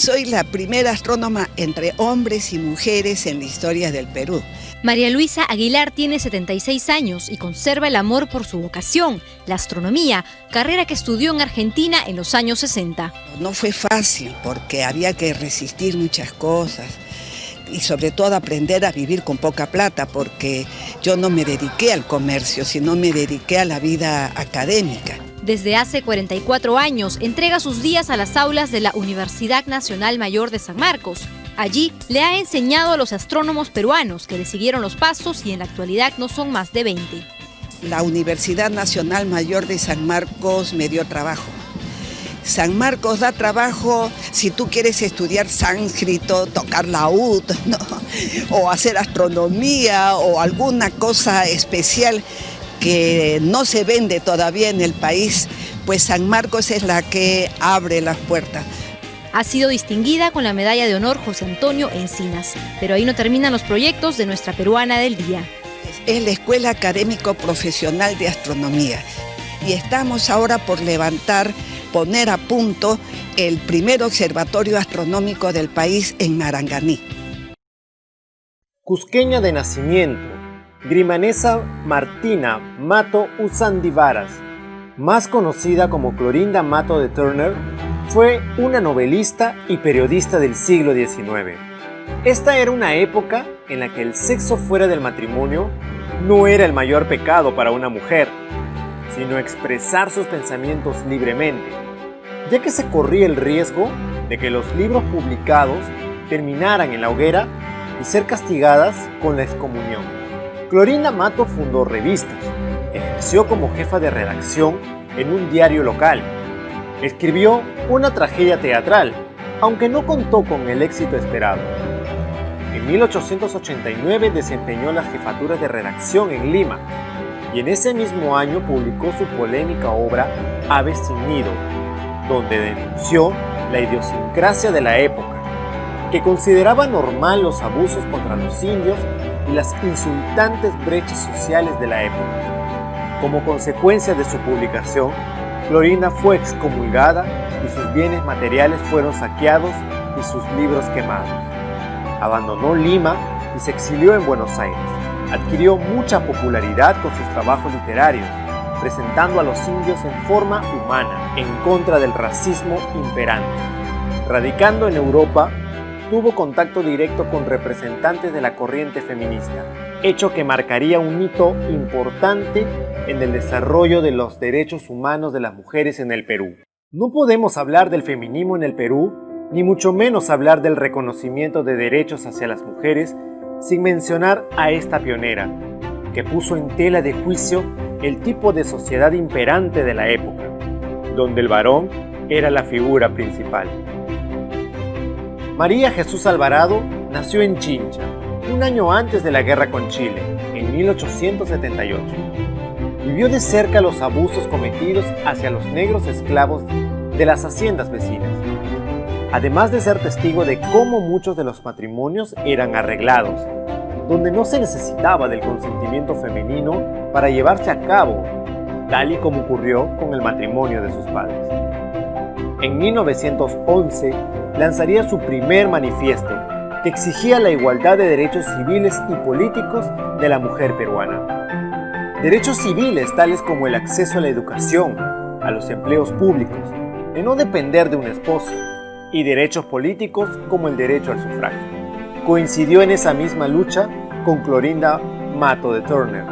Soy la primera astrónoma entre hombres y mujeres en la historia del Perú. María Luisa Aguilar tiene 76 años y conserva el amor por su vocación, la astronomía, carrera que estudió en Argentina en los años 60. No fue fácil porque había que resistir muchas cosas y sobre todo aprender a vivir con poca plata, porque yo no me dediqué al comercio, sino me dediqué a la vida académica. Desde hace 44 años entrega sus días a las aulas de la Universidad Nacional Mayor de San Marcos. Allí le ha enseñado a los astrónomos peruanos que le siguieron los pasos y en la actualidad no son más de 20. La Universidad Nacional Mayor de San Marcos me dio trabajo. San Marcos da trabajo si tú quieres estudiar sánscrito, tocar laúd, ¿no? O hacer astronomía o alguna cosa especial que no se vende todavía en el país, pues San Marcos es la que abre las puertas. Ha sido distinguida con la Medalla de Honor José Antonio Encinas, pero ahí no terminan los proyectos de nuestra peruana del día. Es la Escuela Académico Profesional de Astronomía y estamos ahora por poner a punto el primer observatorio astronómico del país en Maranganí. Cusqueña de nacimiento, Grimanesa Martina Mato Usandivaras, más conocida como Clorinda Mato de Turner, fue una novelista y periodista del siglo XIX. Esta era una época en la que el sexo fuera del matrimonio no era el mayor pecado para una mujer, sino expresar sus pensamientos libremente, ya que se corría el riesgo de que los libros publicados terminaran en la hoguera y ser castigadas con la excomunión. Clorinda Mato fundó revistas, ejerció como jefa de redacción en un diario local, escribió una tragedia teatral, aunque no contó con el éxito esperado. En 1889 desempeñó las jefaturas de redacción en Lima y en ese mismo año publicó su polémica obra Aves sin nido, donde denunció la idiosincrasia de la época, que consideraba normal los abusos contra los indios y las insultantes brechas sociales de la época. Como consecuencia de su publicación, Clorinda fue excomulgada y sus bienes materiales fueron saqueados y sus libros quemados. Abandonó Lima y se exilió en Buenos Aires. Adquirió mucha popularidad con sus trabajos literarios, presentando a los indios en forma humana, en contra del racismo imperante. Radicando en Europa, tuvo contacto directo con representantes de la corriente feminista, hecho que marcaría un hito importante en el desarrollo de los derechos humanos de las mujeres en el Perú. No podemos hablar del feminismo en el Perú, ni mucho menos hablar del reconocimiento de derechos hacia las mujeres, sin mencionar a esta pionera, que puso en tela de juicio el tipo de sociedad imperante de la época, donde el varón era la figura principal. María Jesús Alvarado nació en Chincha, un año antes de la guerra con Chile, en 1878. Vivió de cerca los abusos cometidos hacia los negros esclavos de las haciendas vecinas, además de ser testigo de cómo muchos de los matrimonios eran arreglados, donde no se necesitaba del consentimiento femenino para llevarse a cabo, tal y como ocurrió con el matrimonio de sus padres. En 1911 lanzaría su primer manifiesto, que exigía la igualdad de derechos civiles y políticos de la mujer peruana. Derechos civiles tales como el acceso a la educación, a los empleos públicos, de no depender de un esposo, y derechos políticos como el derecho al sufragio. Coincidió en esa misma lucha con Clorinda Mato de Turner,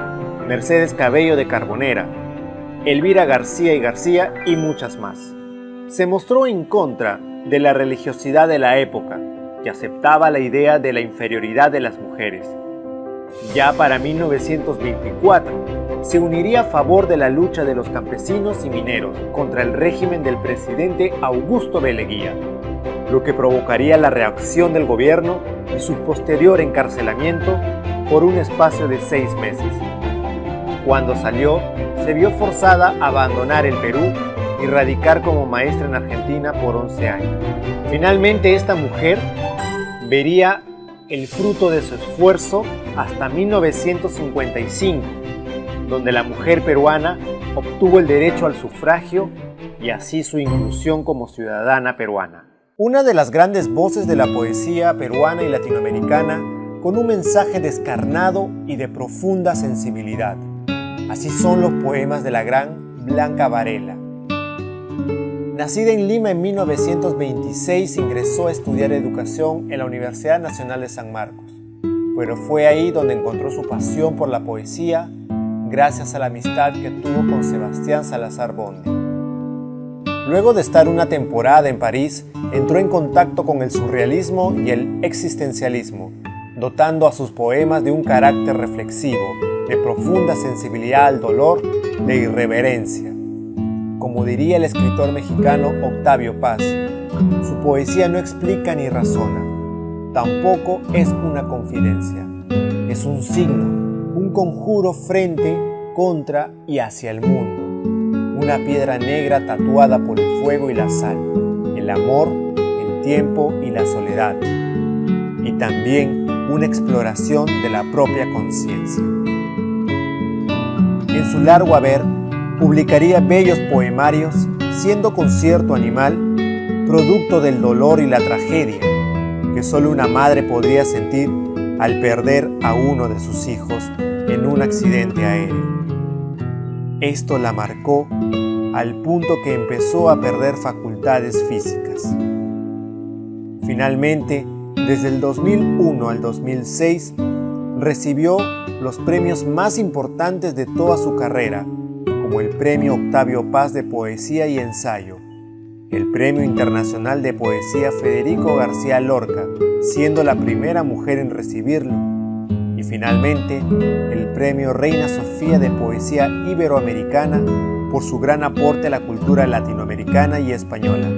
Mercedes Cabello de Carbonera, Elvira García y García y muchas más. Se mostró en contra de la religiosidad de la época, que aceptaba la idea de la inferioridad de las mujeres. Ya para 1924, se uniría a favor de la lucha de los campesinos y mineros contra el régimen del presidente Augusto B. Leguía, lo que provocaría la reacción del gobierno y su posterior encarcelamiento por un espacio de 6 meses. Cuando salió, se vio forzada a abandonar el Perú y radicar como maestra en Argentina por 11 años. Finalmente, esta mujer vería el fruto de su esfuerzo hasta 1955, donde la mujer peruana obtuvo el derecho al sufragio y así su inclusión como ciudadana peruana. Una de las grandes voces de la poesía peruana y latinoamericana, con un mensaje descarnado y de profunda sensibilidad. Así son los poemas de la gran Blanca Varela. Nacida en Lima en 1926, ingresó a estudiar educación en la Universidad Nacional de San Marcos, pero fue ahí donde encontró su pasión por la poesía, gracias a la amistad que tuvo con Sebastián Salazar Bondy. Luego de estar una temporada en París, entró en contacto con el surrealismo y el existencialismo, dotando a sus poemas de un carácter reflexivo, de profunda sensibilidad al dolor, de irreverencia. Como diría el escritor mexicano Octavio Paz, su poesía no explica ni razona, tampoco es una confidencia, es un signo, un conjuro frente, contra y hacia el mundo, una piedra negra tatuada por el fuego y la sal, el amor, el tiempo y la soledad, y también una exploración de la propia conciencia. En su largo haber, publicaría bellos poemarios, siendo Concierto Animal producto del dolor y la tragedia que solo una madre podría sentir al perder a uno de sus hijos en un accidente aéreo. Esto la marcó al punto que empezó a perder facultades físicas. Finalmente, desde el 2001 al 2006, recibió los premios más importantes de toda su carrera, como el Premio Octavio Paz de Poesía y Ensayo, el Premio Internacional de Poesía Federico García Lorca, siendo la primera mujer en recibirlo, y finalmente el Premio Reina Sofía de Poesía Iberoamericana por su gran aporte a la cultura latinoamericana y española.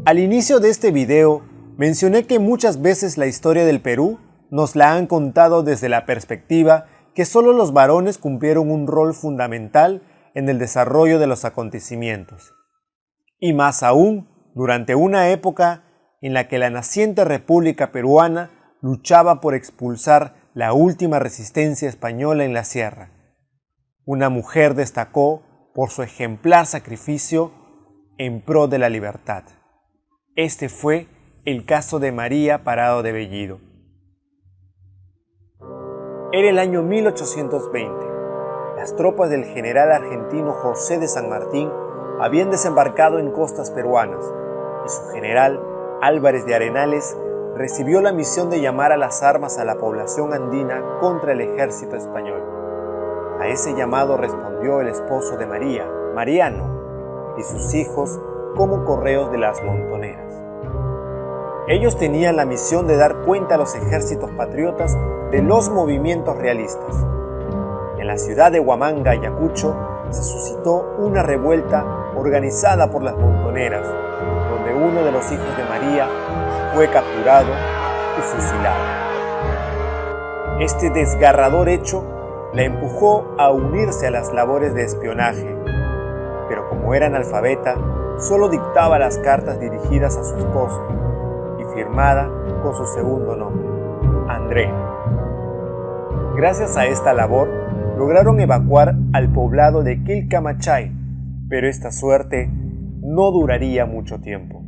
Al inicio de este video mencioné que muchas veces la historia del Perú nos la han contado desde la perspectiva que solo los varones cumplieron un rol fundamental en el desarrollo de los acontecimientos. Y más aún, durante una época en la que la naciente República Peruana luchaba por expulsar la última resistencia española en la sierra. Una mujer destacó por su ejemplar sacrificio en pro de la libertad. Este fue el caso de María Parado de Bellido. Era el año 1820. Las tropas del general argentino José de San Martín habían desembarcado en costas peruanas y su general, Álvarez de Arenales, recibió la misión de llamar a las armas a la población andina contra el ejército español. A ese llamado respondió el esposo de María, Mariano, y sus hijos como correos de las montoneras. Ellos tenían la misión de dar cuenta a los ejércitos patriotas de los movimientos realistas. En la ciudad de Huamanga, Ayacucho, se suscitó una revuelta organizada por las montoneras, donde uno de los hijos de María fue capturado y fusilado. Este desgarrador hecho la empujó a unirse a las labores de espionaje, pero como era analfabeta, solo dictaba las cartas dirigidas a su esposo y firmada con su segundo nombre, Andrea. Gracias a esta labor, lograron evacuar al poblado de Quilcamachay, pero esta suerte no duraría mucho tiempo.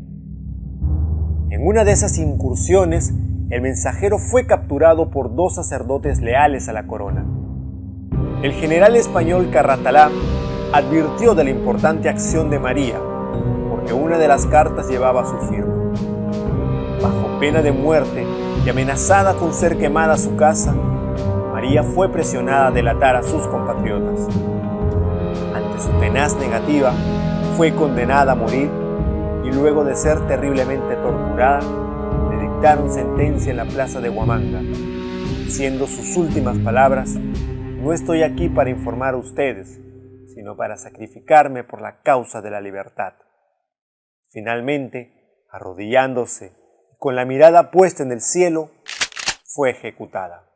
En una de esas incursiones, el mensajero fue capturado por dos sacerdotes leales a la corona. El general español Carratalá advirtió de la importante acción de María, porque una de las cartas llevaba su firma. Bajo pena de muerte y amenazada con ser quemada su casa, María fue presionada a delatar a sus compatriotas. Ante su tenaz negativa, fue condenada a morir y luego de ser terriblemente torturada, le dictaron sentencia en la plaza de Huamanga, siendo sus últimas palabras: "No estoy aquí para informar a ustedes, sino para sacrificarme por la causa de la libertad". Finalmente, arrodillándose y con la mirada puesta en el cielo, fue ejecutada.